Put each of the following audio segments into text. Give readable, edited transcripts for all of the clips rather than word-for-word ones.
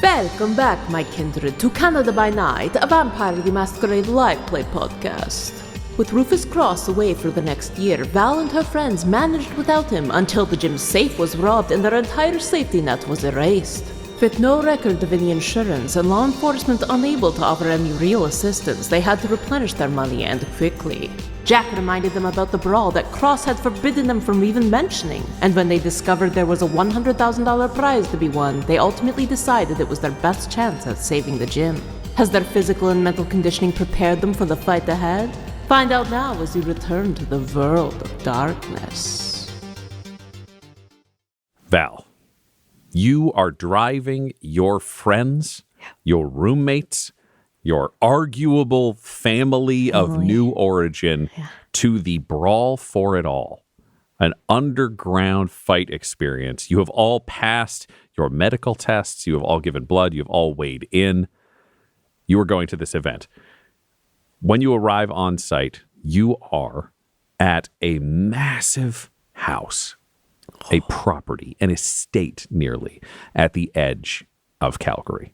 Welcome back, my kindred, to Canada by Night, a Vampire the Masquerade live play podcast. With Rufus Cross away for the next year, Val and her friends managed without him until the gym's safe was robbed and their entire safety net was erased. With no record of any insurance and law enforcement unable to offer any real assistance, they had to replenish their money, and quickly. Jack reminded them about the brawl that Cross had forbidden them from even mentioning, and when they discovered there was a $100,000 prize to be won, they ultimately decided it was their best chance at saving the gym. Has their physical and mental conditioning prepared them for the fight ahead? Find out now as you return to the world of darkness. Val, you are driving your friends, your roommates, your arguable family of new origin to the Brawl for It All, an underground fight experience. You have all passed your medical tests. You have all given blood. You have all weighed in. You are going to this event. When you arrive on site, you are at a massive house, a property, an estate nearly at the edge of Calgary.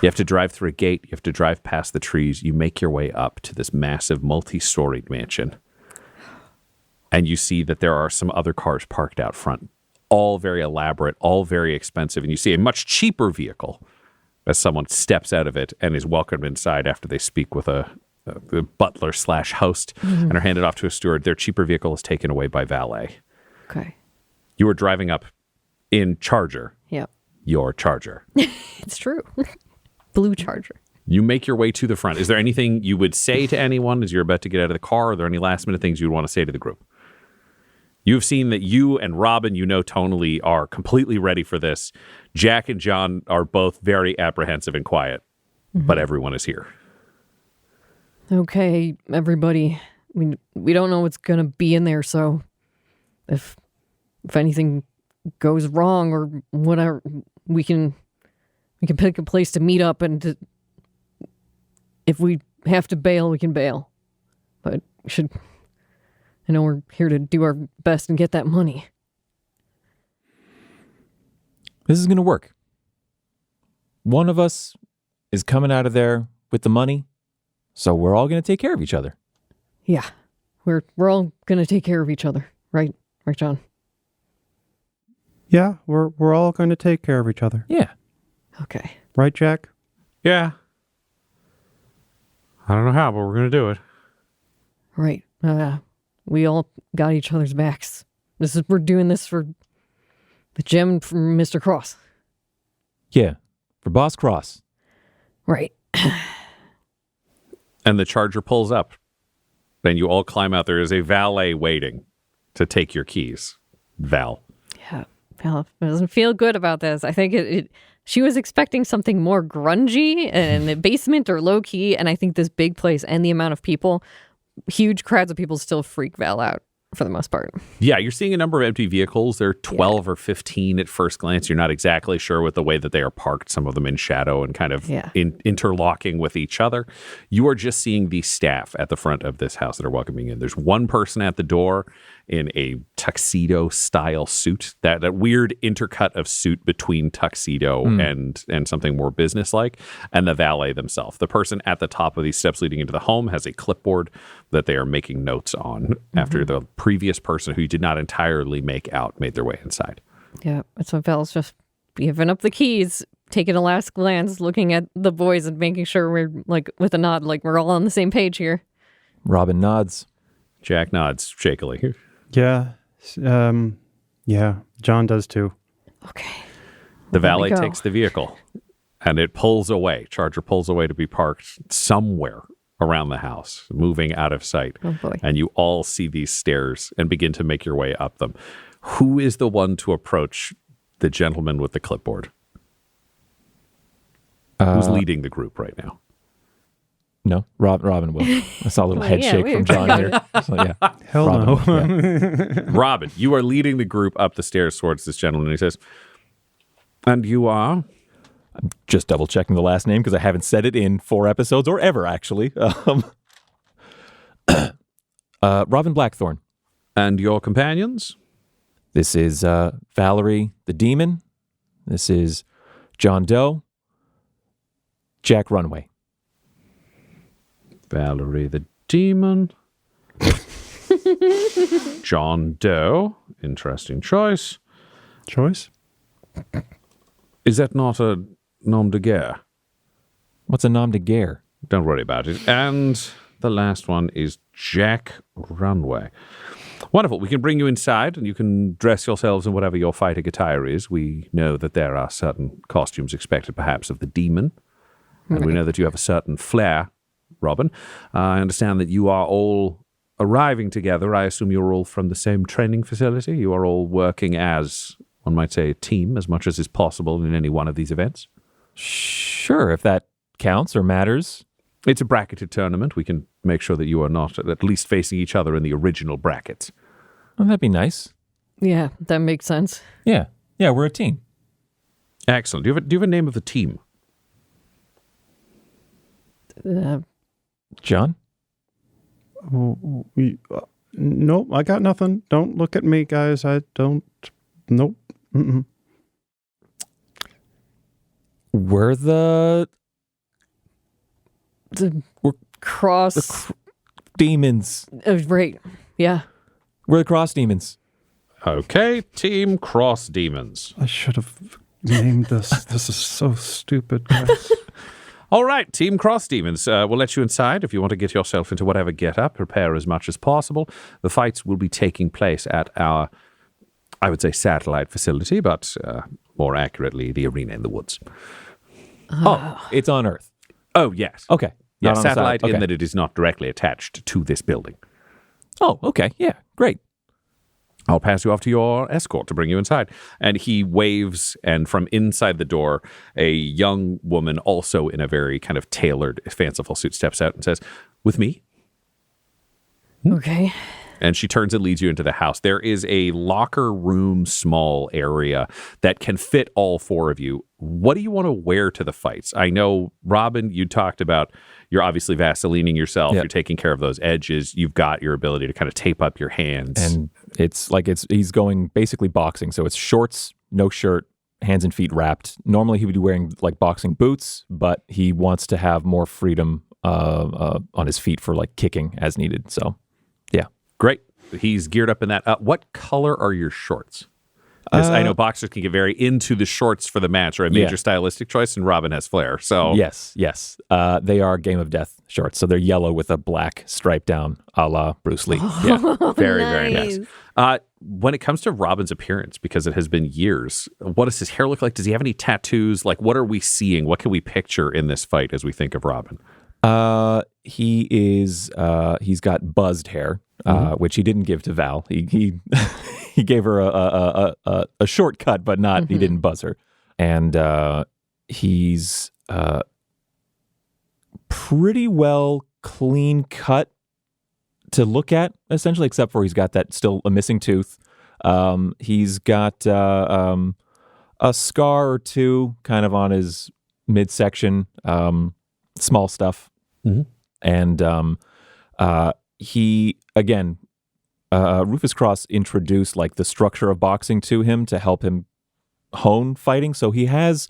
You have to drive through a gate. You have to drive past the trees. You make your way up to this massive multi-storied mansion. And you see that there are some other cars parked out front, all very elaborate, all very expensive. And you see a much cheaper vehicle as someone steps out of it and is welcomed inside after they speak with a butler / host and are handed off to a steward. Their cheaper vehicle is taken away by valet. Okay. You are driving up in Charger. Yep. Your Charger. It's true. Blue Charger. You make your way to the front. Is there anything you would say to anyone as you're about to get out of the car? Are there any last minute things you'd want to say to the group? You've seen that you and Robin, tonally, are completely ready for this. Jack and John are both very apprehensive and quiet, but everyone is here. Okay, everybody. We don't know what's going to be in there, so if anything goes wrong or whatever, we can pick a place to meet up, and if we have to bail, we can bail. But I know we're here to do our best and get that money. This is going to work. One of us is coming out of there with the money, so we're all going to take care of each other. Yeah, we're all going to take care of each other, right? Right, John? Yeah, we're all going to take care of each other. Yeah. Okay. Right, Jack? Yeah. I don't know how, but we're going to do it. Right. We all got each other's backs. We're doing this for the gem from Mr. Cross. Yeah, for Boss Cross. Right. And the Charger pulls up. Then you all climb out. There is a valet waiting to take your keys. Val. Yeah. Val doesn't feel good about this. I think she was expecting something more grungy and the basement or low key. And I think this big place and the amount of people, huge crowds of people, still freak Val out for the most part. Yeah, you're seeing a number of empty vehicles. There are 12 or 15 at first glance. You're not exactly sure with the way that they are parked, some of them in shadow and kind of interlocking with each other. You are just seeing the staff at the front of this house that are welcoming in. There's one person at the door in a tuxedo-style suit, that weird intercut of suit between tuxedo and something more businesslike, and the valet themselves. The person at the top of these steps leading into the home has a clipboard that they are making notes on after the previous person who you did not entirely make out made their way inside. Yeah, so Val's just giving up the keys, taking a last glance, looking at the boys and making sure we're, like, with a nod, like we're all on the same page here. Robin nods. Jack nods shakily. Yeah. Yeah, John does too. Okay. The valet takes the vehicle and it pulls away. Charger pulls away to be parked somewhere around the house, moving out of sight. Oh boy. And you all see these stairs and begin to make your way up them. Who is the one to approach the gentleman with the clipboard? Who's leading the group right now? No, Robin will. I saw a little head shake from John here. So, yeah. Hell Robin no. Yeah. Robin, you are leading the group up the stairs towards this gentleman. And he says, and you are? I'm just double checking the last name because I haven't said it in 4 episodes or ever, actually. Robin Blackthorn. And your companions? This is Valerie the Demon. This is John Doe, Jack Runway. Valerie the Demon. John Doe. Interesting choice. Choice? Is that not a nom de guerre? What's a nom de guerre? Don't worry about it. And the last one is Jack Runway. Wonderful. We can bring you inside and you can dress yourselves in whatever your fighting attire is. We know that there are certain costumes expected perhaps of the demon. And we know that you have a certain flair, Robin. I understand that you are all arriving together. I assume you're all from the same training facility. You are all working as, one might say, a team as much as is possible in any one of these events. Sure, if that counts or matters. It's a bracketed tournament. We can make sure that you are not at least facing each other in the original brackets. Oh, that'd be nice. Yeah, that makes sense. Yeah, we're a team. Excellent. Do you have a name of the team? John? Nope, I got nothing. Don't look at me, guys. I don't. Nope. Mm-mm. We're the We're cross. demons. Right. Yeah. We're the cross demons. Okay, Team Cross Demons. I should have named this. This is so stupid, guys. All right, Team Cross Demons. We'll let you inside if you want to get yourself into whatever get-up. Prepare as much as possible. The fights will be taking place at our, I would say, satellite facility, but more accurately, the arena in the woods. Oh, it's on Earth. Oh, yes. Okay. Yeah, Not on the satellite side. in Okay. that it is not directly attached to this building. Oh, okay. Yeah, great. I'll pass you off to your escort to bring you inside. And he waves, and from inside the door, a young woman, also in a very kind of tailored, fanciful suit, steps out and says, "With me?" Okay. And she turns and leads you into the house. There is a locker room small area that can fit all four of you. What do you want to wear to the fights? I know, Robin, you talked about you're obviously Vaselining yourself. Yep. You're taking care of those edges. You've got your ability to kind of tape up your hands. And he's going basically boxing. So it's shorts, no shirt, hands and feet wrapped. Normally he would be wearing like boxing boots, but he wants to have more freedom on his feet for like kicking as needed. So, yeah. Great. He's geared up in that. What color are your shorts? Because I know boxers can get very into the shorts for the match, or a major stylistic choice, and Robin has flair. So Yes. They are Game of Death shorts. So they're yellow with a black stripe down, a la Bruce Lee. Yeah. very, very nice. When it comes to Robin's appearance, because it has been years, what does his hair look like? Does he have any tattoos? Like, what are we seeing? What can we picture in this fight as we think of Robin? He's got buzzed hair, which he didn't give to Val. He he gave her a shortcut, but not he didn't buzz her. And he's pretty well clean cut to look at, essentially, except for he's got that still a missing tooth. He's got a scar or two kind of on his midsection, small stuff. Mm-hmm. And he, again, Rufus Cross introduced like the structure of boxing to him to help him hone fighting. So he has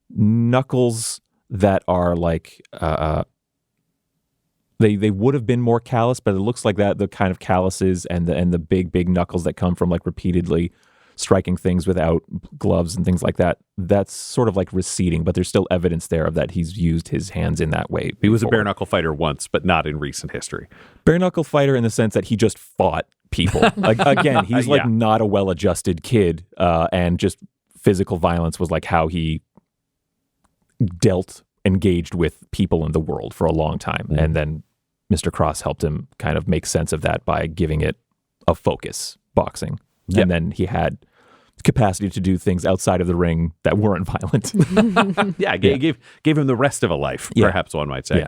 knuckles that are like, they would have been more callous, but it looks like that the kind of calluses and the big knuckles that come from like repeatedly striking things without gloves and things like that, that's sort of like receding, but there's still evidence there of that he's used his hands in that way. He was a bare knuckle fighter once, but not in recent history. Bare knuckle fighter in the sense that he just fought people. Again, he's like not a well-adjusted kid, and just physical violence was like how he engaged with people in the world for a long time. Mm. And then Mr. Cross helped him kind of make sense of that by giving it a focus, boxing. Yep. And then he had capacity to do things outside of the ring that weren't violent. Gave him the rest of a life, perhaps one might say. Yeah.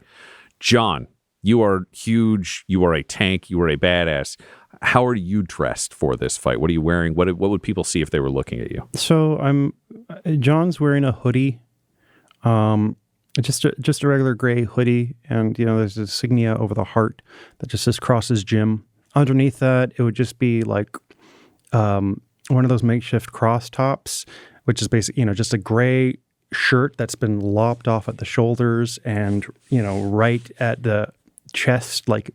John, you are huge. You are a tank. You are a badass. How are you dressed for this fight? What are you wearing? What would people see if they were looking at you? So John's wearing a hoodie, just a regular gray hoodie, and there's a insignia over the heart that just says Cross's Gym. Underneath that, it would just be like one of those makeshift cross tops, which is basically just a gray shirt that's been lopped off at the shoulders and, right at the chest, like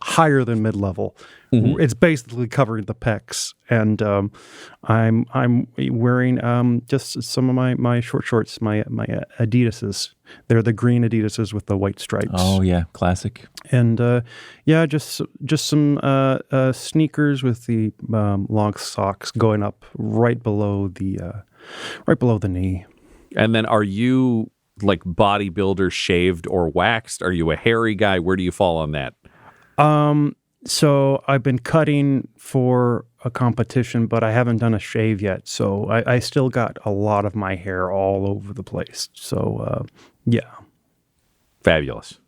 higher than mid-level. Mm-hmm. It's basically covering the pecs. And I'm wearing just some of my short shorts, my Adidas's. They're the green Adidas's with the white stripes. Oh, yeah. Classic. And just some sneakers with the long socks going up right below the knee. And then are you like bodybuilder, shaved or waxed? Are you a hairy guy? Where do you fall on that? So I've been cutting for a competition, but I haven't done a shave yet. So I still got a lot of my hair all over the place. So, yeah. Fabulous.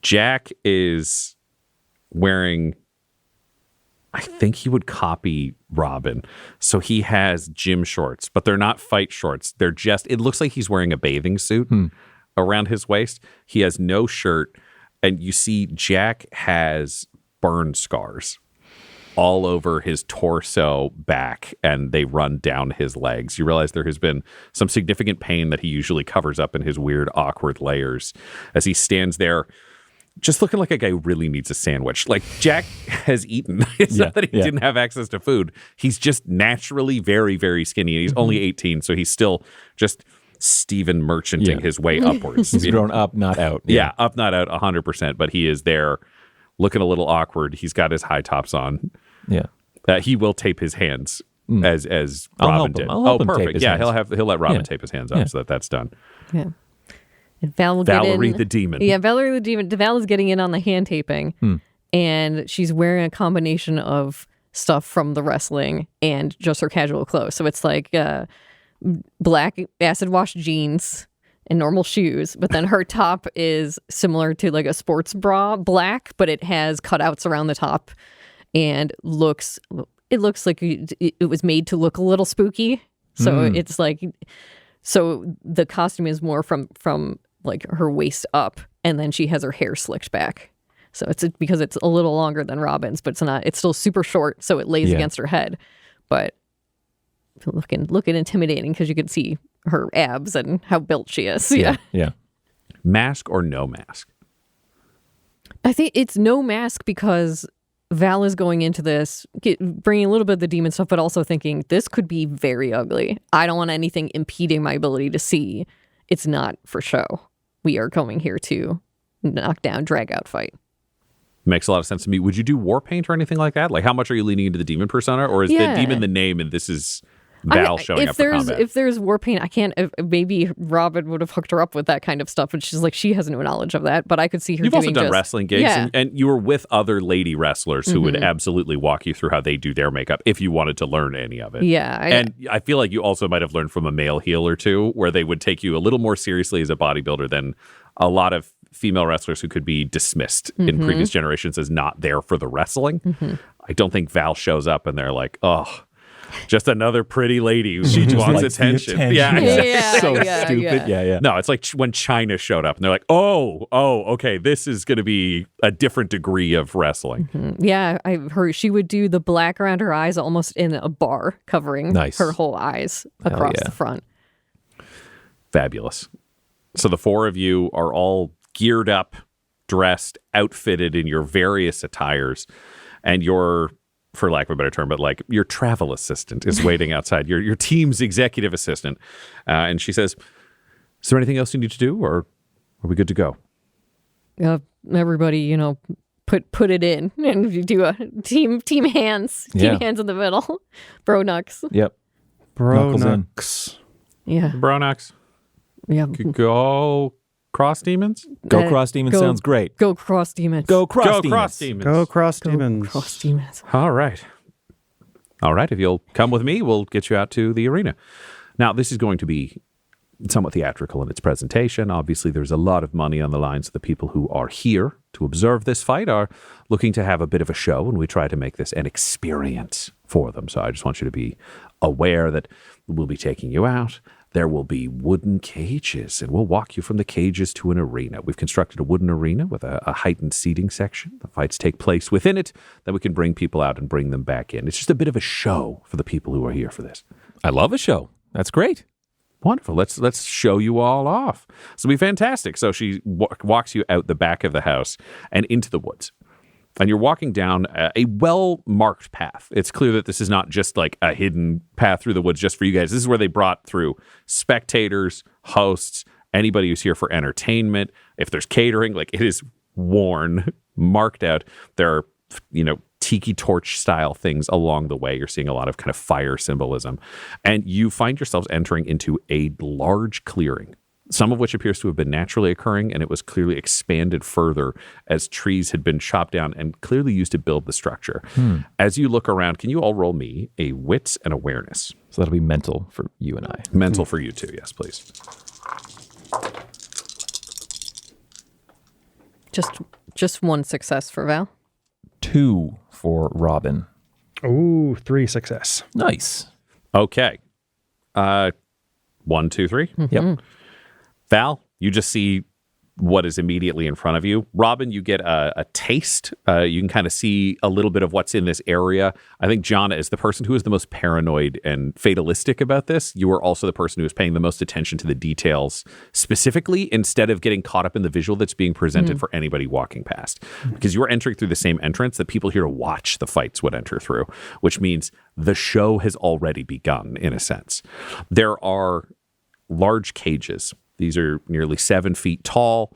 Jack is wearing, I think he would copy Robin. So he has gym shorts, but they're not fight shorts. They're just, it looks like he's wearing a bathing suit around his waist. He has no shirt. And you see Jack has burn scars all over his torso, back, and they run down his legs. You realize there has been some significant pain that he usually covers up in his weird, awkward layers as he stands there just looking like a guy who really needs a sandwich. Like, Jack has eaten. It's not that he didn't have access to food. He's just naturally very, very skinny. And he's only 18, so he's still just Stephen Merchanting his way upwards. He's grown up, not out. Yeah, up, not out, 100%. But he is there looking a little awkward. He's got his high tops on. Yeah. He will tape his hands as Robin did. I'll help him perfect. tape his Yeah, hands. he'll let Robin tape his hands up so that's done. Yeah. And Val will Valerie get in. the Demon. Yeah, Valerie the Demon. Val is getting in on the hand taping, and she's wearing a combination of stuff from the wrestling and just her casual clothes. So it's like black acid wash jeans and normal shoes, but then her top is similar to like a sports bra, black, but it has cutouts around the top, and it looks like it was made to look a little spooky. So it's like, so the costume is more from like her waist up, and then she has her hair slicked back. So it's because it's a little longer than Robin's, but it's still super short, so it lays against her head. But looking intimidating because you can see her abs and how built she is. Yeah. Mask or no mask? I think it's no mask because Val is going into this, bringing a little bit of the demon stuff, but also thinking this could be very ugly. I don't want anything impeding my ability to see. It's not for show. We are coming here to knock down, drag out, fight. Makes a lot of sense to me. Would you do war paint or anything like that? Like, how much are you leaning into the demon persona, or is the demon the name and this is Val showing up for combat? If there's war paint, I can't. Maybe Robin would have hooked her up with that kind of stuff, but she's like, she has no knowledge of that. But I could see her. You've doing also done wrestling gigs, and you were with other lady wrestlers who would absolutely walk you through how they do their makeup if you wanted to learn any of it. Yeah, I feel like you also might have learned from a male heel or two, where they would take you a little more seriously as a bodybuilder than a lot of female wrestlers who could be dismissed in previous generations as not there for the wrestling. I don't think Val shows up and they're like, oh, just another pretty lady who she wants attention. Yeah, so stupid. Yeah. No, it's like when China showed up and they're like, oh, okay, this is going to be a different degree of wrestling. Yeah, I've heard she would do the black around her eyes almost in a bar, covering her whole eyes across the front. Fabulous. So the four of you are all geared up, dressed, outfitted in your various attires, and your, for lack of a better term, but like your travel assistant is waiting outside, your team's executive assistant. And she says, is there anything else you need to do, or are we good to go? Everybody, put it in, and you do a team hands in the middle. Bro Nux. Yep. Bro Nux. Yeah. Bronox. Yeah. Go Cross Demons? Go Cross Demons sounds great. Go Cross Demons. Go Cross Go Demons. Cross Demons. Go Cross Demons. Cross Demons. All right. If you'll come with me, we'll get you out to the arena. Now, this is going to be somewhat theatrical in its presentation. Obviously, there's a lot of money on the line, so the people who are here to observe this fight are looking to have a bit of a show, and we try to make this an experience for them. So I just want you to be aware that we'll be taking you out. There will be wooden cages, and we'll walk you from the cages to an arena. We've constructed a wooden arena with a heightened seating section. The fights take place within it. Then we can bring people out and bring them back in. It's just a bit of a show for the people who are here for this. I love a show. That's great. Wonderful. Let's show you all off. This will be fantastic. So she walks you out the back of the house and into the woods. And you're walking down a well-marked path. It's clear that this is not just like a hidden path through the woods just for you guys. This is where they brought through spectators, hosts, anybody who's here for entertainment. If there's catering, like it is worn, marked out. There are, tiki torch style things along the way. You're seeing a lot of kind of fire symbolism. And you find yourselves entering into a large clearing, some of which appears to have been naturally occurring, and it was clearly expanded further as trees had been chopped down and clearly used to build the structure. As you look around, can you all roll me a wits and awareness? So that'll be mental for you and I. Mental for you too, yes, please. Just one success for Val. 2 for Robin. Ooh, 3 success. Nice. Okay. 1, 2, 3. Yep. Val, you just see what is immediately in front of you. Robin, you get a taste. You can kind of see a little bit of what's in this area. I think Jonna is the person who is the most paranoid and fatalistic about this. You are also the person who is paying the most attention to the details specifically instead of getting caught up in the visual that's being presented for anybody walking past. Because you're entering through the same entrance that people here to watch the fights would enter through, which means the show has already begun in a sense. There are large cages. These are nearly 7 feet tall,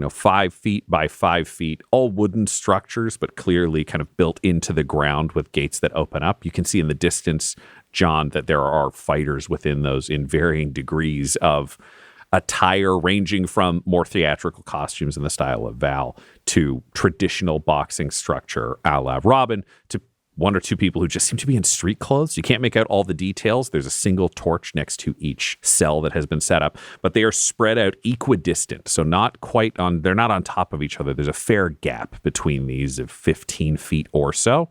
5 feet by 5 feet, all wooden structures, but clearly kind of built into the ground with gates that open up. You can see in the distance, John, that there are fighters within those in varying degrees of attire, ranging from more theatrical costumes in the style of Val to traditional boxing structure a la Robin to 1 or 2 people who just seem to be in street clothes. You can't make out all the details. There's a single torch next to each cell that has been set up, but they are spread out equidistant. So they're not on top of each other. There's a fair gap between these of 15 feet or so.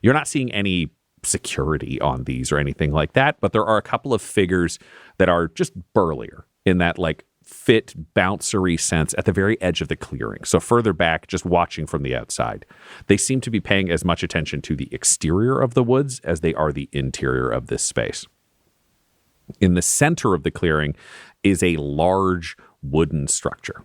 You're not seeing any security on these or anything like that, but there are a couple of figures that are just burlier in that fit, bouncery sense at the very edge of the clearing. So further back, just watching from the outside. They seem to be paying as much attention to the exterior of the woods as they are the interior of this space. In the center of the clearing is a large wooden structure.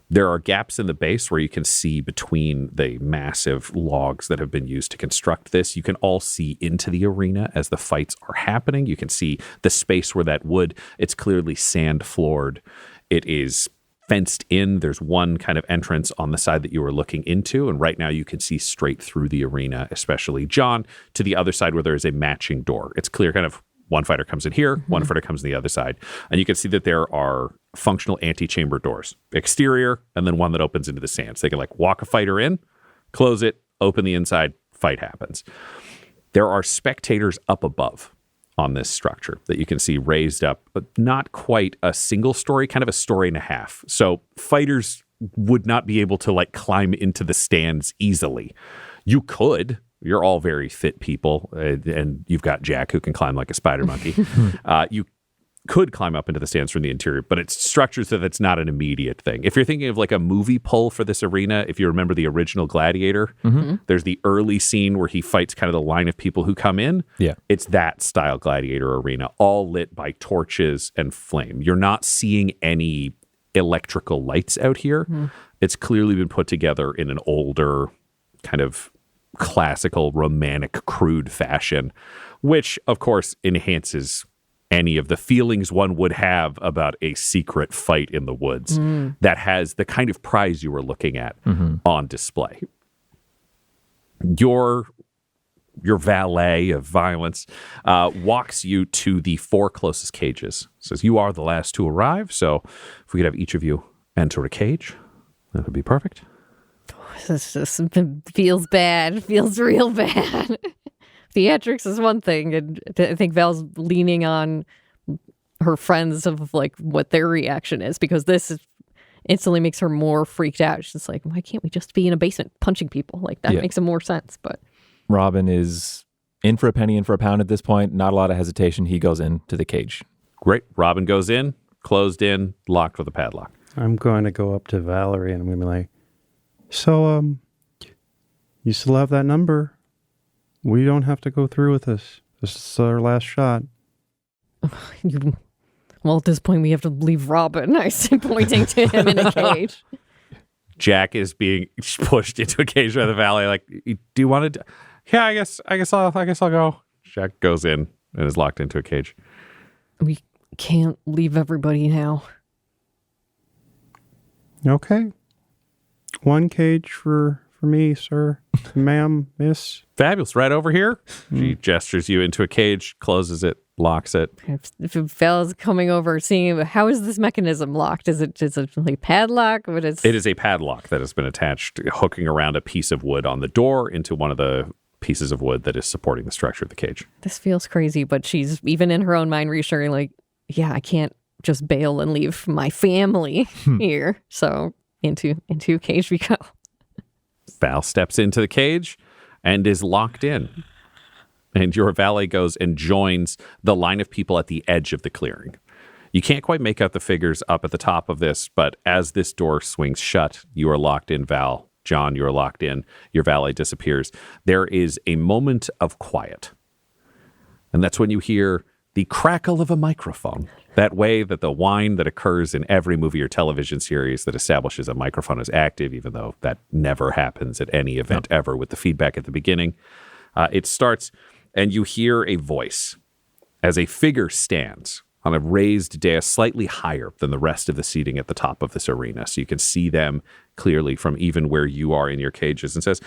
There are gaps in the base where you can see between the massive logs that have been used to construct this. You can all see into the arena as the fights are happening. You can see the space where that wood, it's clearly sand floored. It is fenced in. There's one kind of entrance on the side that you were looking into. And right now you can see straight through the arena, especially John, to the other side where there is a matching door. It's clear kind of one fighter comes in here, one fighter comes in the other side. And you can see that there are functional antechamber doors, exterior, and then one that opens into the sand. So they can walk a fighter in, close it, open the inside, fight happens. There are spectators up above on this structure that you can see raised up, but not quite a single story, kind of a story and a half. So fighters would not be able to climb into the stands easily. You could. You're all very fit people, and you've got Jack who can climb like a spider monkey. You could climb up into the stands from the interior, but it's structured so that's not an immediate thing. If you're thinking of a movie pull for this arena, if you remember the original Gladiator, there's the early scene where he fights kind of the line of people who come in. Yeah. It's that style Gladiator arena, all lit by torches and flame. You're not seeing any electrical lights out here. It's clearly been put together in an older kind of classical, romantic, crude fashion, which, of course, enhances any of the feelings one would have about a secret fight in the woods that has the kind of prize you were looking at on display. Your valet of violence walks you to the 4 closest cages. Says, you are the last to arrive, so if we could have each of you enter a cage, that would be perfect. This just feels bad. Feels real bad. Theatrics is one thing, and I think Val's leaning on her friends of what their reaction is, because this instantly makes her more freaked out. She's like, why can't we just be in a basement punching people? That makes more sense. But Robin is in for a penny, in for a pound at this point. Not a lot of hesitation. He goes into the cage. Great. Robin goes in, closed in, locked with a padlock. I'm going to go up to Valerie and I'm going to be like, so, you still have that number? We don't have to go through with this. This is our last shot. Well, at this point, we have to leave Robin. I say, pointing to him in a cage. Jack is being pushed into a cage by the Valley. Like, do you want to? Yeah, I guess I'll go. Jack goes in and is locked into a cage. We can't leave everybody now. Okay. One cage for me, sir. Ma'am, miss. Fabulous. Right over here. She gestures you into a cage, closes it, locks it. If Val's coming over, seeing how is this mechanism locked? Is it like padlock? It is a padlock that has been attached, hooking around a piece of wood on the door into one of the pieces of wood that is supporting the structure of the cage. This feels crazy, but she's even in her own mind reassuring, like, yeah, I can't just bail and leave my family here. So into a cage we go. Val steps into the cage and is locked in. And your valet goes and joins the line of people at the edge of the clearing. You can't quite make out the figures up at the top of this, but as this door swings shut, you are locked in, Val. John, you are locked in. Your valet disappears. There is a moment of quiet. And that's when you hear the crackle of a microphone. That way that the whine that occurs in every movie or television series that establishes a microphone is active, even though that never happens at any event ever with the feedback at the beginning. It starts, and you hear a voice as a figure stands on a raised dais slightly higher than the rest of the seating at the top of this arena. So you can see them clearly from even where you are in your cages, and says,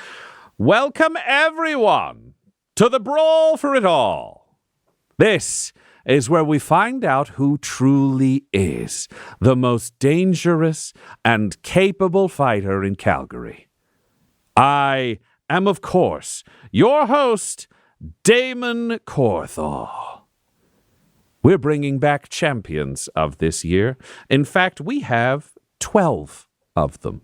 "Welcome everyone to the Brawl for It All. This is where we find out who truly is the most dangerous and capable fighter in Calgary. I am, of course, your host, Damon Corthor. We're bringing back champions of this year. In fact, we have 12 of them.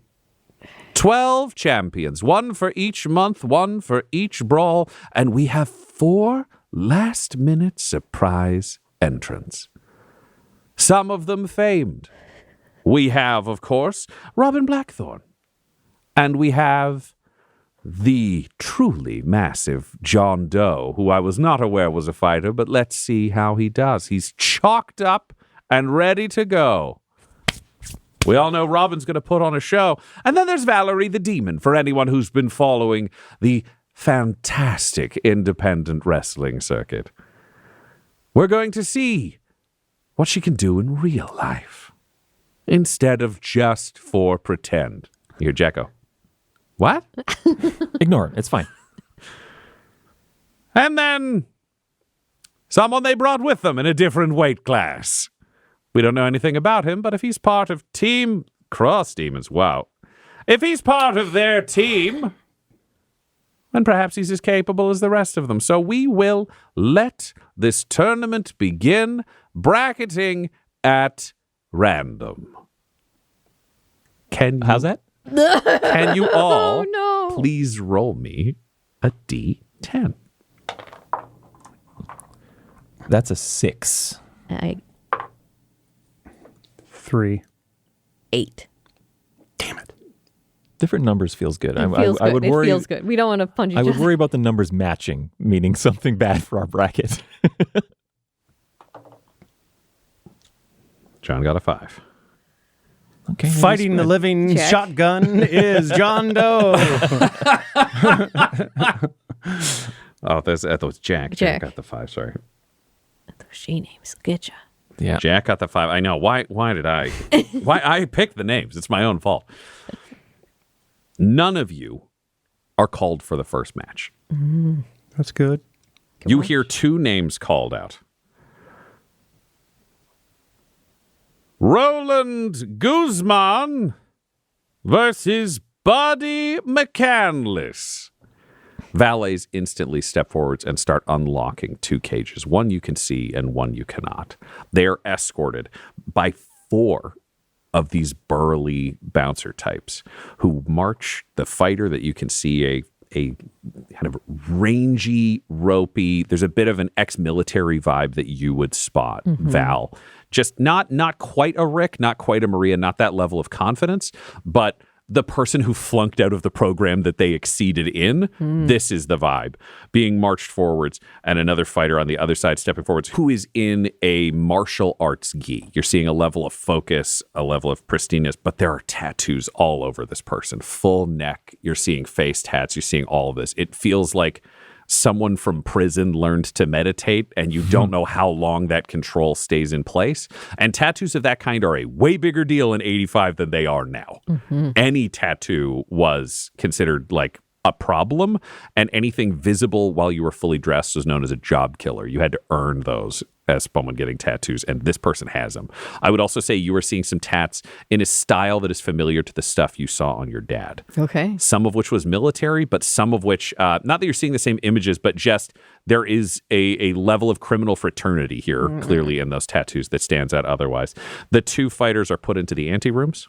12 champions, one for each month, one for each brawl, and we have 4 last-minute surprise entrants. Some of them famed. We have, of course, Robin Blackthorne. And we have the truly massive John Doe, who I was not aware was a fighter, but let's see how he does. He's chalked up and ready to go. We all know Robin's going to put on a show. And then there's Valerie the Demon, for anyone who's been following the fantastic independent wrestling circuit. We're going to see what she can do in real life instead of just for pretend. You hear Jacko. What? Ignore it. It's fine. And then someone they brought with them in a different weight class. We don't know anything about him, but if he's part of Team Cross Demons, wow. If he's part of their team, then perhaps he's as capable as the rest of them. So we will let this tournament begin, bracketing at random. How's that? Can you all no. please roll me a D10? That's a 6. 3. 8. Damn it. Different numbers feels good. It feels good. We don't want to punch each I other. would worry about the numbers matching, meaning something bad for our bracket. John got a 5. Okay. Fighting the living Check. shotgun is John Doe. Oh, that was Jack. Jack got the 5, sorry. Those she names will get you. Yeah. Jack got the 5. I know. Why did I? Why I picked the names? It's my own fault. None of you are called for the first match. That's good. You hear 2 names called out. Roland Guzman versus Buddy McCandless. Valets instantly step forwards and start unlocking 2 cages. One you can see and one you cannot. They are escorted by 4 of these burly bouncer types who march the fighter that you can see a kind of rangy, ropey, there's a bit of an ex-military vibe that you would spot, Val. Just not quite a Rick, not quite a Maria, not that level of confidence, but the person who flunked out of the program that they exceeded in. This is the vibe. Being marched forwards, and another fighter on the other side stepping forwards who is in a martial arts gi. You're seeing a level of focus, a level of pristineness, but there are tattoos all over this person. Full neck. You're seeing face tats. You're seeing all of this. It feels like someone from prison learned to meditate, and you don't know how long that control stays in place. And tattoos of that kind are a way bigger deal in 85 than they are now. Any tattoo was considered like a problem, and anything visible while you were fully dressed was known as a job killer. You had to earn those as someone getting tattoos, and this person has them. I would also say you are seeing some tats in a style that is familiar to the stuff you saw on your dad. Okay. Some of which was military, but some of which, not that you're seeing the same images, but just there is a level of criminal fraternity here, clearly in those tattoos that stands out otherwise. The two fighters are put into the anterooms.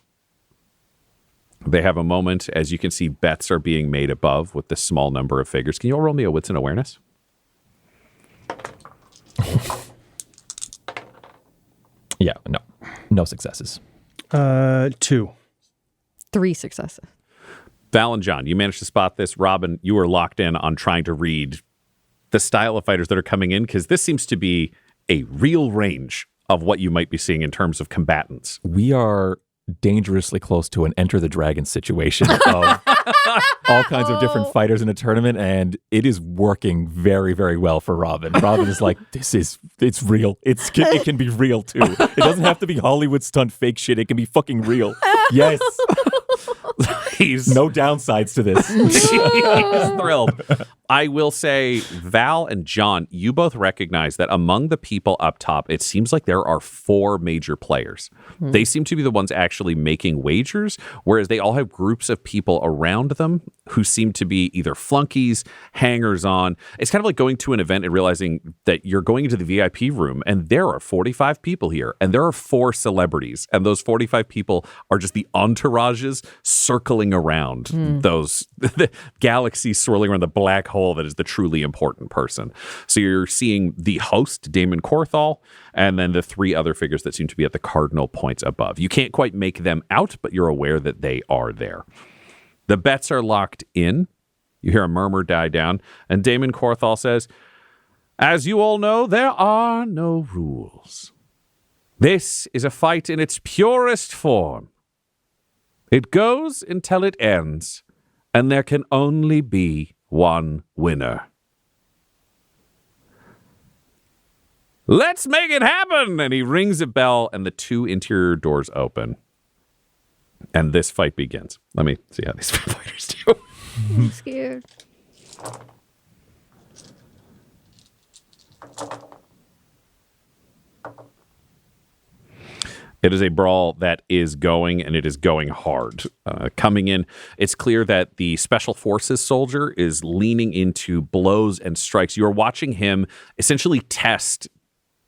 They have a moment, as you can see, bets are being made above with the small number of figures. Can you all roll me a wits and awareness? Yeah, no successes. 2. 3 successes. Val and John, you managed to spot this. Robin, you were locked in on trying to read the style of fighters that are coming in, because this seems to be a real range of what you might be seeing in terms of combatants. We are dangerously close to an Enter the Dragon situation of all kinds of different fighters in a tournament, and it is working very, very well for Robin. Robin is like, it's real. It can be real too. It doesn't have to be Hollywood stunt fake shit. It can be fucking real. Yes. No downsides to this. He's thrilled. I will say, Val and John, you both recognize that among the people up top, it seems like there are 4 major players. They seem to be the ones actually making wagers, whereas they all have groups of people around them who seem to be either flunkies, hangers-on. It's kind of like going to an event and realizing that you're going into the VIP room and there are 45 people here, and there are 4 celebrities, and those 45 people are just the entourages circling around those the galaxy swirling around the black hole that is the truly important person. So you're seeing the host, Damon Corthal, and then the 3 other figures that seem to be at the cardinal points above. You can't quite make them out, but you're aware that they are there. The bets are locked in. You hear a murmur die down, and Damon Corthal says, "As you all know, there are no rules. This is a fight in its purest form. It goes until it ends, and there can only be one winner. Let's make it happen!" And he rings a bell, and the 2 interior doors open. And this fight begins. Let me see how these fighters do. I'm scared. It is a brawl that is going, and it is going hard. Coming in, it's clear that the Special Forces soldier is leaning into blows and strikes. You're watching him essentially test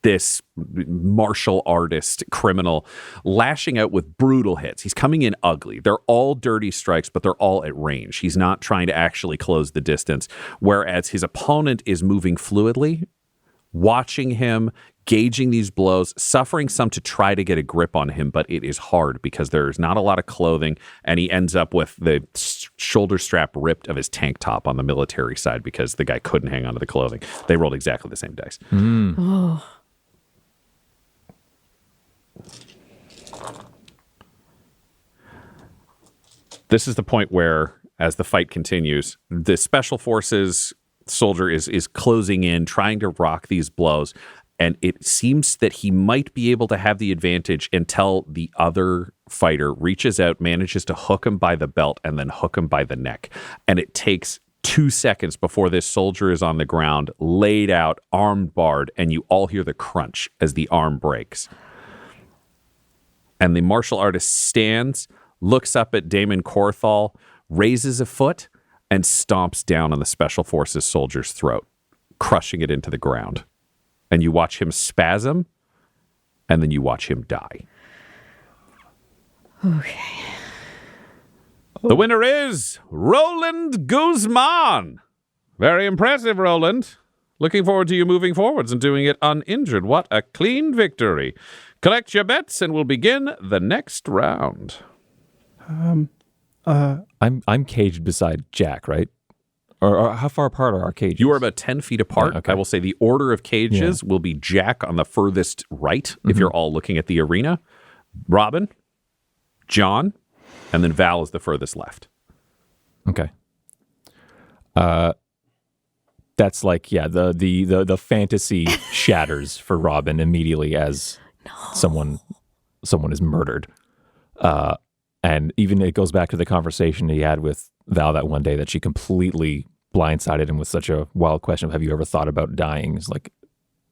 this martial artist criminal, lashing out with brutal hits. He's coming in ugly. They're all dirty strikes, but they're all at range. He's not trying to actually close the distance, whereas his opponent is moving fluidly, watching him, gauging these blows, suffering some to try to get a grip on him, but it is hard because there's not a lot of clothing, and he ends up with the shoulder strap ripped of his tank top on the military side because the guy couldn't hang onto the clothing. They rolled exactly the same dice. Oh. This is the point where, as the fight continues, the Special Forces soldier is closing in, trying to rock these blows, and it seems that he might be able to have the advantage until the other fighter reaches out, manages to hook him by the belt, and then hook him by the neck. And it takes 2 seconds before this soldier is on the ground, laid out, arm barred, and you all hear the crunch as the arm breaks. And the martial artist stands, looks up at Damon Corthal, raises a foot, and stomps down on the Special Forces soldier's throat, crushing it into the ground. And you watch him spasm, and then you watch him die. Okay. The winner is Roland Guzman. Very impressive, Roland. Looking forward to you moving forwards and doing it uninjured. What a clean victory. Collect your bets, and we'll begin the next round. I'm caged beside Jack, right? Or how far apart are our cages? You are about 10 feet apart. Yeah, okay. I will say the order of cages will be Jack on the furthest right, if you're all looking at the arena, Robin, John, and then Val is the furthest left. Okay. That's like, the fantasy shatters for Robin immediately as someone is murdered. And even it goes back to the conversation he had with Val that one day that she completely blindsided him with such a wild question of, have you ever thought about dying? He's like,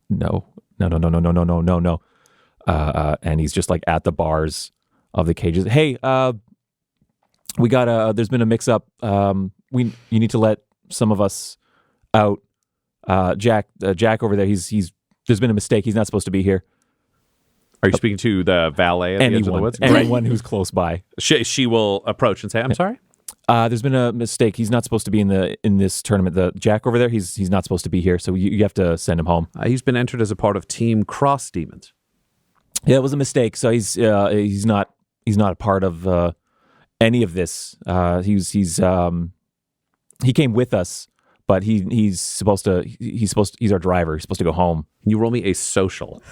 no. And he's just like at the bars of the cages. Hey, we got there's been a mix up. You need to let some of us out. Jack over there, there's been a mistake. He's not supposed to be here. Are you speaking to the valet at the edge of the woods? Anyone who's close by. She will approach and say, I'm sorry? There's been a mistake. He's not supposed to be in this tournament. The Jack over there, he's not supposed to be here, so you have to send him home. He's been entered as a part of Team Cross Demons. Yeah, it was a mistake. So he's not a part of any of this. He came with us, but he's our driver. He's supposed to go home. Can you roll me a social?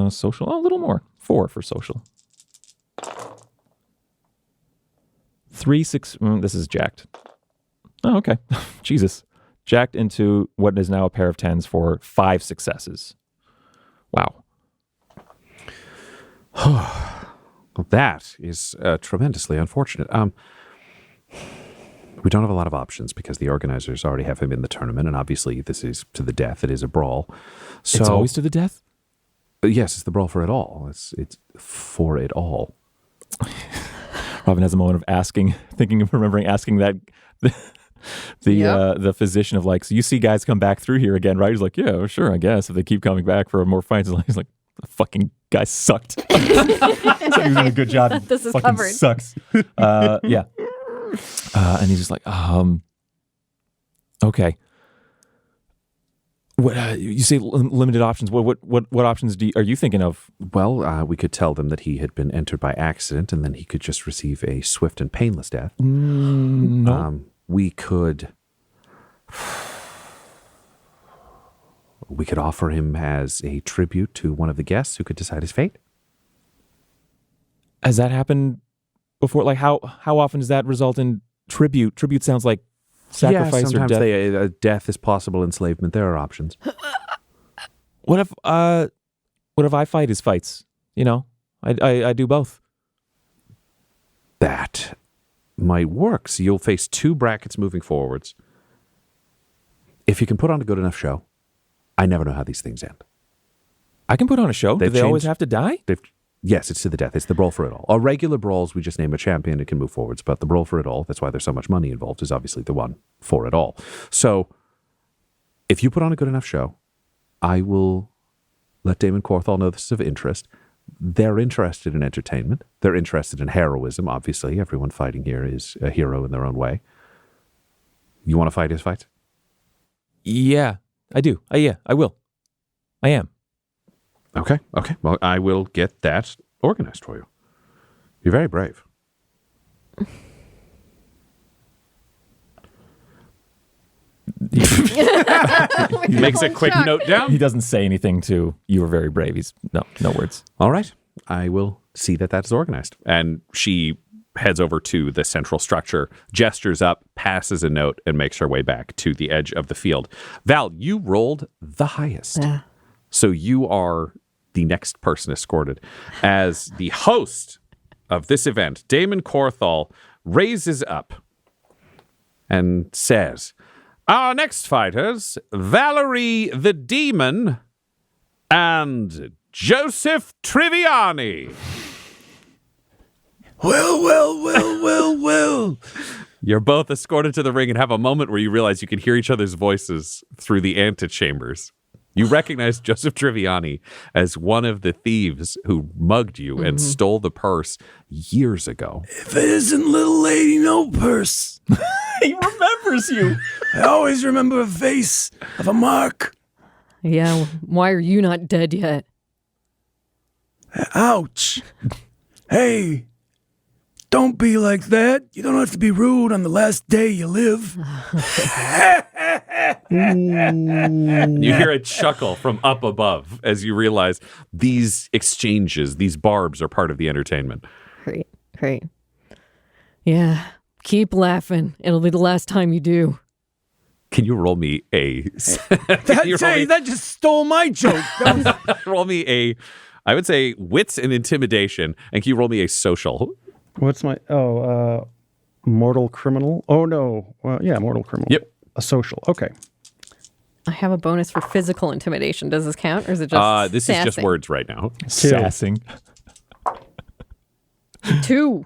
Social, a little more. 4 for social. 3, 6. This is jacked. Oh, okay. Jesus. Jacked into what is now a pair of 10s for 5 successes. Wow. That is tremendously unfortunate. We don't have a lot of options because the organizers already have him in the tournament, and obviously this is to the death. It is a brawl. So, it's always to the death? Yes, it's the brawl for it all. It's for it all. Robin has a moment of remembering asking that the physician of like, so you see guys come back through here again, right? He's like, yeah, sure, I guess if they keep coming back for more fights. He's like, the fucking guy sucked. He was doing a good job. This is fucking covered. Sucks. Yeah. And he's just like, okay. What you say? Limited options. What options are you thinking of? Well, we could tell them that he had been entered by accident, and then he could just receive a swift and painless death. No. We could offer him as a tribute to one of the guests who could decide his fate. Has that happened before? Like how often does that result in tribute? Tribute sounds like sacrifice or death. Death is possible, enslavement. There are options. What if I fight his fights? You know, I do both. That might work. So you'll face 2 brackets moving forwards. If you can put on a good enough show, I never know how these things end. I can put on a show. Do they always have to die? Yes, it's to the death. It's the brawl for it all. Our regular brawls, we just name a champion. It can move forwards. But the brawl for it all, that's why there's so much money involved, is obviously the one for it all. So if you put on a good enough show, I will let Damon Corthall know this is of interest. They're interested in entertainment. They're interested in heroism, obviously. Everyone fighting here is a hero in their own way. You want to fight his fights? Yeah, I do. Yeah, I will. I am. Okay. Well, I will get that organized for you. You're very brave. He makes a quick note down. He doesn't say anything to you were very brave. He's no words. All right. I will see that is organized. And she heads over to the central structure, gestures up, passes a note, and makes her way back to the edge of the field. Val, you rolled the highest. Yeah. So you are the next person escorted. As the host of this event, Damon Corthall raises up and says, our next fighters, Valerie the Demon and Joseph Triviani. Well. You're both escorted to the ring and have a moment where you realize you can hear each other's voices through the antechambers. You recognize Joseph Triviani as one of the thieves who mugged you and stole the purse years ago. If it isn't little lady no purse. He remembers you. I always remember a face of a mark. Yeah, why are you not dead yet? Ouch. Hey, don't be like that. You don't have to be rude on the last day you live. You hear a chuckle from up above as you realize these exchanges, these barbs are part of the entertainment. Great. Yeah, keep laughing. It'll be the last time you do. Can you roll me a... That just stole my joke. roll me a, I would say, wits and intimidation. And can you roll me a social? What's my mortal criminal? Oh no, well, yeah, mortal criminal. Yep, a social. Okay. I have a bonus for physical intimidation. Does this count, or is it just this sassing? is just words right now. Sassing. 2.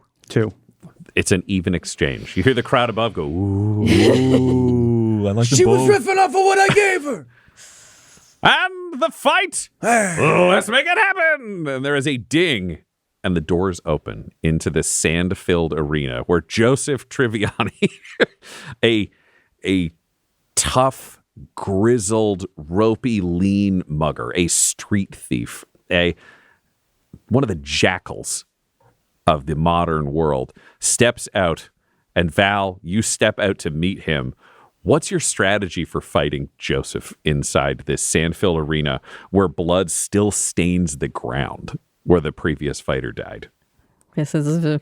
It's an even exchange. You hear the crowd above go, ooh. Ooh, I like the She was bow. riffing off of what I gave her. And the fight. Let's make it happen. And there is a ding. And the doors open into this sand-filled arena where Joseph Triviani, a tough, grizzled, ropey, lean mugger, a street thief, one of the jackals of the modern world, steps out. And Val, you step out to meet him. What's your strategy for fighting Joseph inside this sand-filled arena where blood still stains the ground where the previous fighter died? This is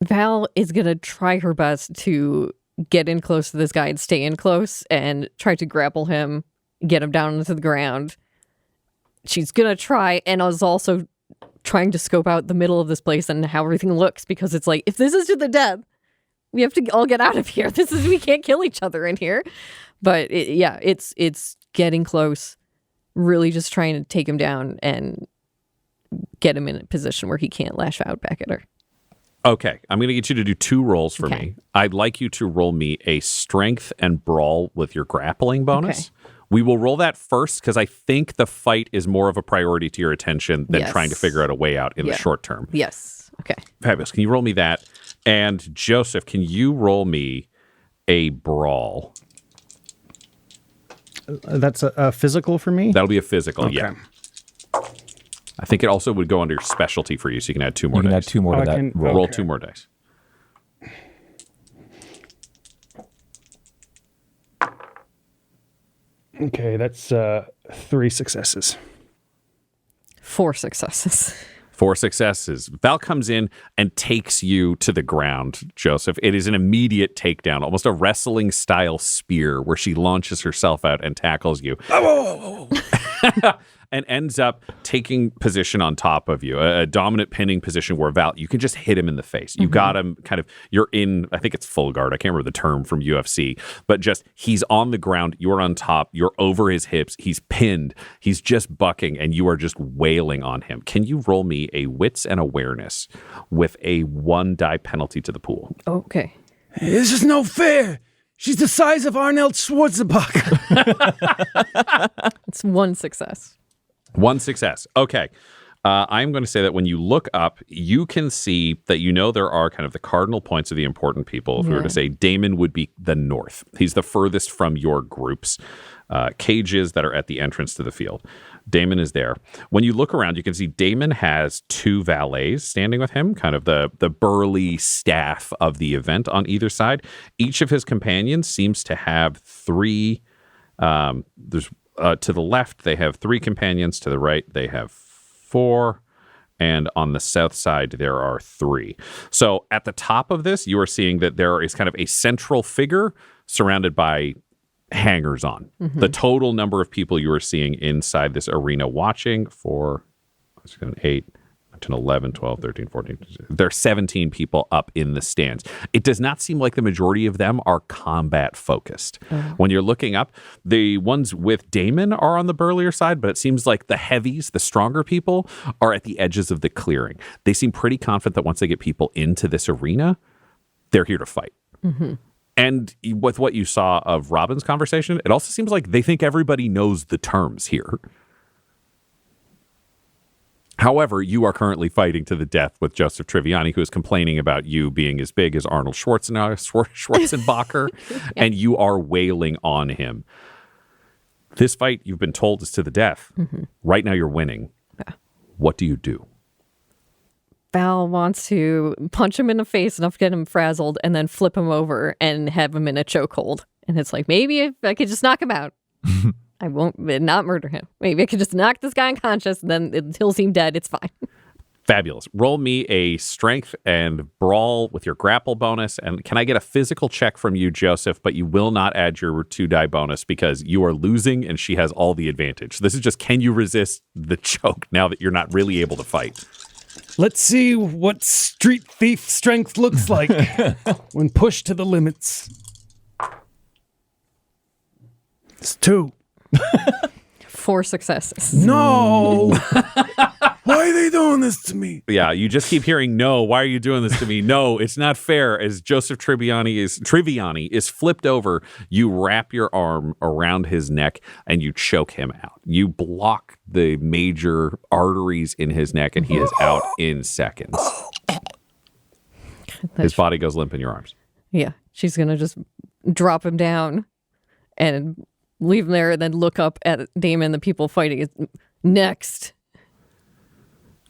Val is going to try her best to get in close to this guy and stay in close and try to grapple him, get him down into the ground. She's going to try, and is also trying to scope out the middle of this place and how everything looks, because it's like, if this is to the death, we have to all get out of here. We can't kill each other in here. But it's getting close, really just trying to take him down and get him in a position where he can't lash out back at her. Okay, I'm going to get you to do 2 rolls for me. I'd like you to roll me a strength and brawl with your grappling bonus. Okay. We will roll that first because I think the fight is more of a priority to your attention than trying to figure out a way out in the short term. Yes. Okay. Fabulous. Can you roll me that? And Joseph, can you roll me a brawl? That's a physical for me? That'll be a physical, okay. Yeah. I think it also would go under specialty for you, so you can add 2 more dice. You can add 2 more to that. Roll 2 more dice. Okay, that's 3 successes. 4 successes. 4 successes. Val comes in and takes you to the ground, Joseph. It is an immediate takedown, almost a wrestling-style spear where she launches herself out and tackles you. And ends up taking position on top of you, a dominant pinning position where Val, you can just hit him in the face. You got him you're in, I think it's full guard. I can't remember the term from UFC, but just he's on the ground. You're on top. You're over his hips. He's pinned. He's just bucking and you are just wailing on him. Can you roll me a wits and awareness with a 1 die penalty to the pool? Okay. This is no fair. She's the size of Arnold Schwarzenegger. It's 1 success. 1 success. Okay. I'm going to say that when you look up, you can see that there are kind of the cardinal points of the important people. If we were to say Damon would be the north. He's the furthest from your group's cages that are at the entrance to the field. Damon is there. When you look around, you can see Damon has 2 valets standing with him, kind of the burly staff of the event on either side. Each of his companions seems to have 3. To the left, they have 3 companions. To the right, they have 4. And on the south side, there are 3. So at the top of this, you are seeing that there is kind of a central figure surrounded by hangers on. Mm-hmm. The total number of people you are seeing inside this arena watching for 8, 10, 11, 12, 13, 14. There are 17 people up in the stands. It does not seem like the majority of them are combat focused. When you're looking up, the ones with Damon are on the burlier side, but it seems like the heavies, the stronger people, are at the edges of the clearing. They seem pretty confident that once they get people into this arena, they're here to fight. Mm-hmm. And with what you saw of Robin's conversation, it also seems like they think everybody knows the terms here. However, you are currently fighting to the death with Joseph Triviani, who is complaining about you being as big as Arnold Schwarzenegger, and you are wailing on him. This fight, you've been told, is to the death. Mm-hmm. Right now, you're winning. Yeah. What do you do? Val wants to punch him in the face enough to get him frazzled and then flip him over and have him in a chokehold. And it's like, maybe if I could just knock him out, I won't not murder him. Maybe I could just knock this guy unconscious and then he'll seem dead. It's fine. Fabulous. Roll me a strength and brawl with your grapple bonus. And can I get a physical check from you, Joseph? But you will not add your 2-die bonus because you are losing and she has all the advantage. This is just, can you resist the choke now that you're not really able to fight? Let's see what street thief strength looks like when pushed to the limits. It's 2. 4 successes. No! Why are they doing this to me? Yeah, you just keep hearing, no, why are you doing this to me? No, it's not fair. As Joseph Triviani is flipped over, you wrap your arm around his neck and you choke him out. You block the major arteries in his neck and he is out in seconds. His body goes limp in your arms. Yeah, she's going to just drop him down and leave him there and then look up at Damon, the people fighting. Next.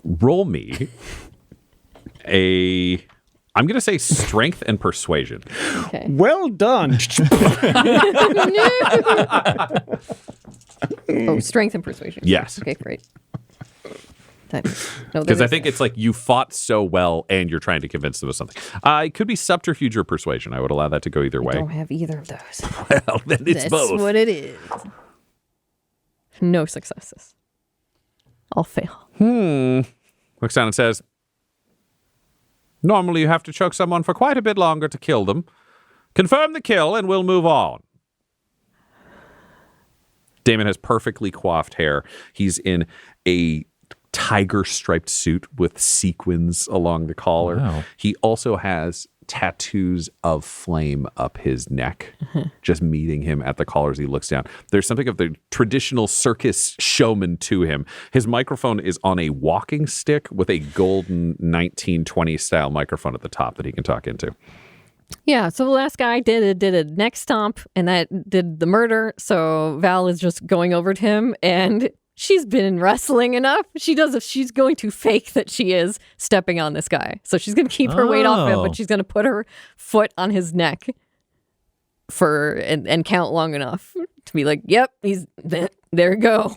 Roll me I'm going to say strength and persuasion. Okay. Well done. Oh, strength and persuasion. Yes. Okay, great. Because I think it's like you fought so well and you're trying to convince them of something. It could be subterfuge or persuasion. I would allow that to go either way. I don't have either of those. Well, then it's That's both. what it is. No successes. I'll fail. Looks down and says, normally you have to choke someone for quite a bit longer to kill them. Confirm the kill and we'll move on. Damon has perfectly coiffed hair. He's in a tiger-striped suit with sequins along the collar. Wow. He also has tattoos of flame up his neck, just meeting him at the collar as he looks down. There's something of the traditional circus showman to him. His microphone is on a walking stick with a golden 1920s style microphone at the top that he can talk into. Yeah, so the last guy did a neck stomp, and that did the murder. So Val is just going over to him, and she's been wrestling enough. She's going to fake that she is stepping on this guy. So she's going to keep her weight off him, but she's going to put her foot on his neck and count long enough to be like, yep, there you go.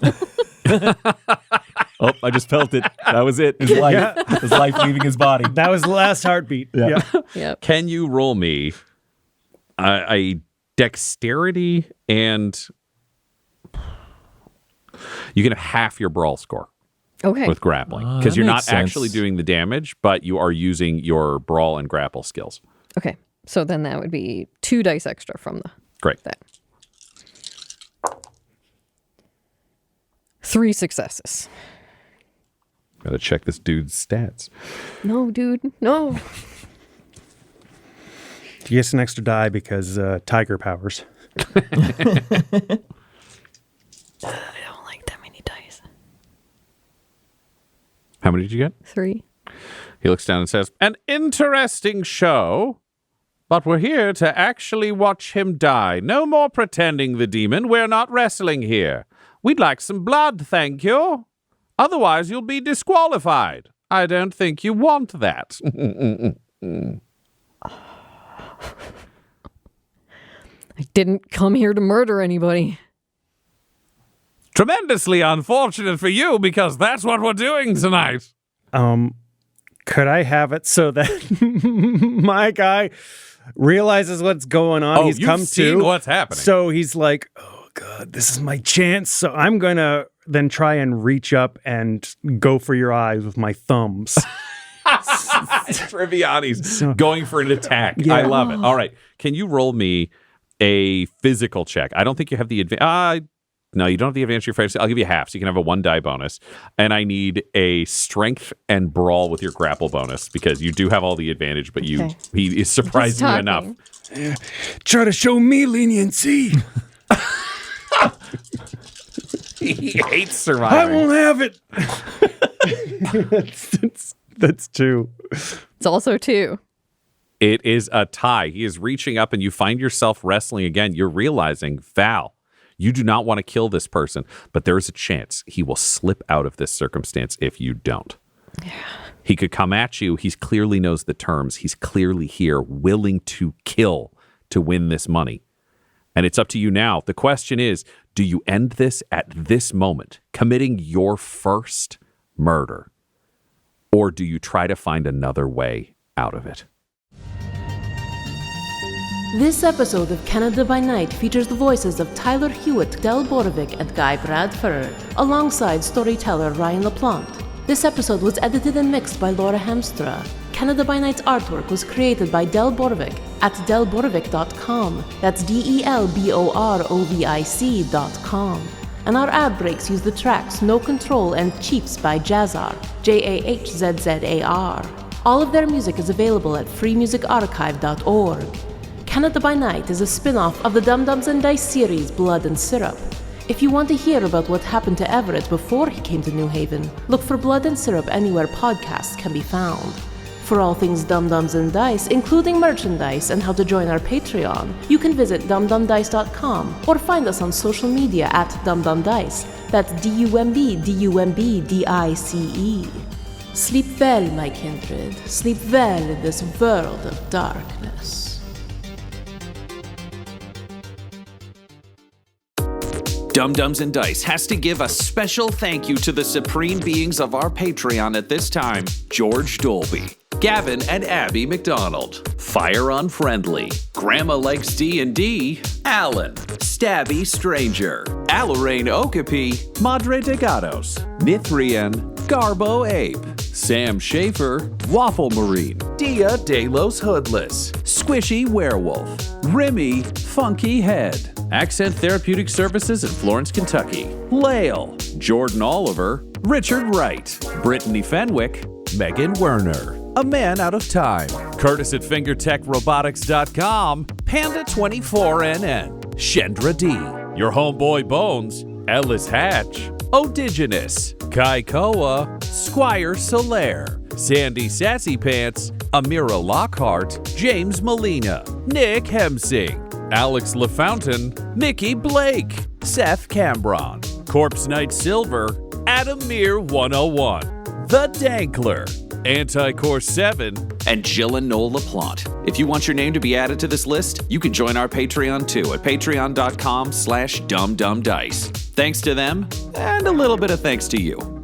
Oh, I just felt it. That was it. His life. His life leaving his body. That was the last heartbeat. Yeah. Yep. Can you roll me a dexterity and you can have half your brawl score Okay. with grappling because that you're not makes sense. actually doing the damage, but you are using your brawl and grapple skills. Okay. So then that would be 2 dice extra from Great. that. 3 successes. Gotta check this dude's stats. No, dude. No. He gets an extra die because tiger powers. I don't like that many dice. How many did you get? 3. He looks down and says, an interesting show, but we're here to actually watch him die. No more pretending the demon. We're not wrestling here. We'd like some blood, thank you. Otherwise, you'll be disqualified. I don't think you want that. I didn't come here to murder anybody. Tremendously unfortunate for you, because that's what we're doing tonight. Could I have it so that my guy realizes what's going on? Oh, He's you've come seen to. what's happening. So he's like, oh, God, this is my chance. So I'm going to then try and reach up and go for your eyes with my thumbs. Triviani's going for an attack. Yeah. I love it. All right. Can you roll me a physical check? I don't think you have the advantage. No, you don't have the advantage of your friends. I'll give you half, so you can have a 1 die bonus. And I need a strength and brawl with your grapple bonus because you do have all the advantage, but Okay. he is surprising you enough. Try to show me leniency. He hates I surviving. won't have it. That's 2. It's also 2. It is a tie. He is reaching up and you find yourself wrestling again. You're realizing, Val, you do not want to kill this person, but there is a chance he will slip out of this circumstance if you don't. Yeah. He could come at you. He clearly knows the terms. He's clearly here, willing to kill to win this money. And it's up to you now. The question is, do you end this at this moment, committing your first murder? Or do you try to find another way out of it? This episode of Canada by Night features the voices of Tyler Hewitt, Del Borovic, and Guy Bradford, alongside storyteller Ryan LaPlante. This episode was edited and mixed by Laura Hamstra. Canada by Night's artwork was created by Del Borovic at delborovic.com. That's DELBOROVIC.com. And our ad breaks use the tracks No Control and Chiefs by Jazzar, JAHZZAR. All of their music is available at freemusicarchive.org. Canada by Night is a spin-off of the Dum Dums and Dice series Blood and Syrup. If you want to hear about what happened to Everett before he came to New Haven, look for Blood and Syrup anywhere podcasts can be found. For all things Dum Dums and Dice, including merchandise and how to join our Patreon, you can visit dumdumdice.com or find us on social media at dumdumdice. That's DUMBDICE. Sleep well, my kindred. Sleep well in this world of darkness. Dum Dums and Dice has to give a special thank you to the supreme beings of our Patreon at this time: George Dolby, Gavin and Abby McDonald, Fire Unfriendly, Grandma Likes D&D, Alan, Stabby Stranger, Alarain Okapi, Madre de Gatos, Mithrian, Garbo Ape, Sam Schaefer, Waffle Marine, Dia De Los Hoodless, Squishy Werewolf, Remy Funky Head, Accent Therapeutic Services in Florence, Kentucky, Lael, Jordan Oliver, Richard Wright, Brittany Fenwick, Megan Werner, A Man Out of Time, Curtis at FingerTechRobotics.com, Panda24NN, Shendra D, Your Homeboy Bones, Ellis Hatch, Odigenous, Kai Koa, Squire Solaire, Sandy Sassy Pants, Amira Lockhart, James Molina, Nick Hemsing, Alex LaFountain, Mickey Blake, Seth Cambron, Corpse Knight Silver, Adam Mir 101, The Dankler, Anticore 7, and Jill and Noel LaPlante. If you want your name to be added to this list, you can join our Patreon too at patreon.com/dumdumdice. Thanks to them, and a little bit of thanks to you.